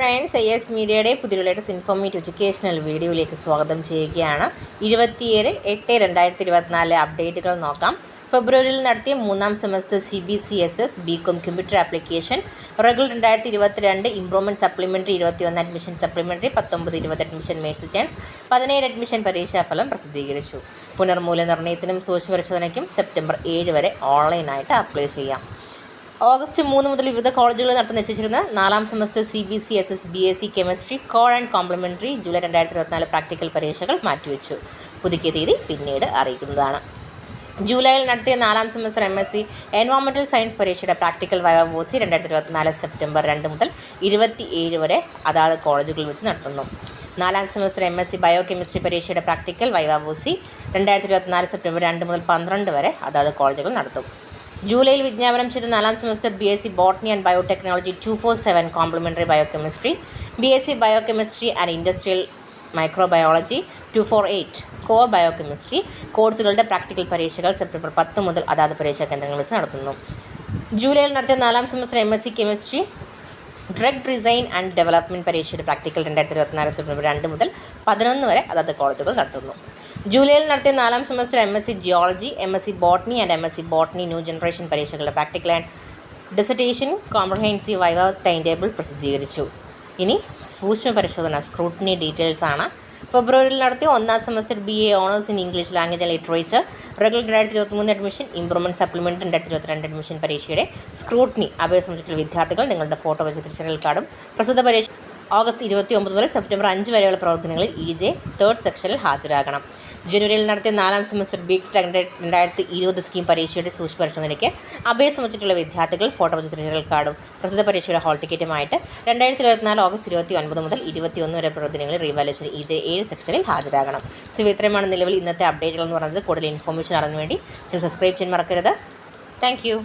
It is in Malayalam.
ഫ്രണ്ട്സ്, IS മീഡിയയുടെ പുതിയ ലേറ്റസ്റ്റ് ഇൻഫോർമേറ്റീവ് എഡ്യൂക്കേഷണൽ വീഡിയോയിലേക്ക് സ്വാഗതം ചെയ്യുകയാണ്. 27/8/2024 അപ്ഡേറ്റുകൾ നോക്കാം. ഫെബ്രുവരിയിൽ നടത്തിയ മൂന്നാം semester CBCSS BCom computer application regular 2022 improvement supplementary 21 admission supplementary 19-20 admission Mercy chance 17 admission പരീക്ഷാഫലം പ്രസിദ്ധീകരിച്ചു. പുനർമൂല്യനിർണ്ണയത്തിനും സൂക്ഷ്മപരിശോധനയ്ക്കും സെപ്റ്റംബർ 7 വരെ ഓൺലൈനായിട്ട് അപ്ലൈ ചെയ്യാം. ഓഗസ്റ്റ് 3 മുതൽ വിവിധ കോളേജുകളിൽ നടത്താൻ നിശ്ചയിച്ചിരുന്ന നാലാം semester CBCSS BSc chemistry core and complimentary July 2024 practical പരീക്ഷകൾ മാറ്റിവെച്ചു. പുതുക്കിയ തീയതി പിന്നീട് അറിയിക്കുന്നതാണ്. ജൂലൈയിൽ നടത്തിയ നാലാം സെമസ്റ്റർ MSc എൻവയോൺമെൻറ്റൽ സയൻസ് പരീക്ഷയുടെ പ്രാക്ടിക്കൽ വൈവ വോസി 2024 സെപ്റ്റംബർ 2 മുതൽ 27 വരെ അതാത് കോളേജുകളിൽ വെച്ച് നടത്തുന്നു. നാലാം സെമസ്റ്റർ MSc ബയോ കെമിസ്ട്രി പരീക്ഷയുടെ പ്രാക്ടിക്കൽ വൈവ വോസി 2024 സെപ്റ്റംബർ 2 മുതൽ 12 വരെ അതാത് കോളേജുകൾ നടത്തും. ജൂലൈയിൽ വിജ്ഞാപനം ചെയ്ത നാലാം semester BSc botany and biotechnology 247 complementary biochemistry, BSc biochemistry and industrial microbiology 248 core biochemistry കോഴ്സുകളുടെ പ്രാക്ടിക്കൽ പരീക്ഷകൾ സെപ്റ്റംബർ 10 മുതൽ അതാത് പരീക്ഷാ കേന്ദ്രങ്ങളിൽ വെച്ച് നടത്തുന്നു. ജൂലൈയിൽ നടത്തിയ നാലാം semester MSc chemistry drug design and development പരീക്ഷയുടെ പ്രാക്ടിക്കൽ 2024 സെപ്റ്റംബർ 2 മുതൽ 11 വരെ അതാത് കോളേജുകൾ നടത്തുന്നു. ജൂലൈയിൽ നടത്തിയ നാലാം semester MSc geology, MSc botany and MSc botany new generation പരീക്ഷകളുടെ practical and dissertation comprehensive viva time table പ്രസിദ്ധീകരിച്ചു. ഇനി സൂക്ഷ്മ പരിശോധന സ്ക്രൂട്ടിനി ഡീറ്റെയിൽസ് ആണ്. ഫെബ്രുവരിയിൽ നടത്തിയ ഒന്നാം semester BA owners in English language and literature regular 2023 admission improvement supplementary 2022 admission പരീക്ഷയുടെ സ്ക്രൂട്ടിനി അപേക്ഷിച്ചിട്ടുള്ള വിദ്യാർത്ഥികൾ നിങ്ങളുടെ ഫോട്ടോ വെച്ച തിരിച്ചറിയൽ കാർഡും പ്രസിദ്ധ പരീക്ഷ ഓഗസ്റ്റ് 29 മുതൽ സെപ്റ്റംബർ 5 വരെയുള്ള പ്രവർത്തനങ്ങളിൽ EJ 3rd സെക്ഷനിൽ ഹാജരാകണം. ജനുവരിയിൽ നടത്തിയ നാലാം സെമസ്റ്റർ BTech 2020 സ്കീം പരീക്ഷയുടെ സൂക്ഷ്മ പരിശോധനയ്ക്ക് അപേക്ഷ സമർപ്പിച്ചിട്ടുള്ള വിദ്യാർത്ഥികൾ ഫോട്ടോ വെച്ച തിരിച്ചറിയൽ കാർഡും പ്രസിദ്ധ പരീക്ഷയുടെ ഹാൾ ടിക്കറ്റുമായിട്ട് 2024 ഓഗസ്റ്റ് 29 മുതൽ 21 വരെ പ്രവർത്തനങ്ങളിൽ റീവാലുവേഷൻ EJ 7 സെക്ഷനിൽ ഹാജരാകണം. സോ ഇത്രയുമാണ് നിലവിൽ ഇന്നത്തെ അപ്ഡേറ്റുകൾ എന്ന് പറയുന്നത്. കൂടുതൽ ഇൻഫോർമേഷൻ അറിയാൻ വേണ്ടി ചാനൽ സബ്സ്ക്രൈബ് ചെയ്യാൻ മറക്കരുത്. Thank you.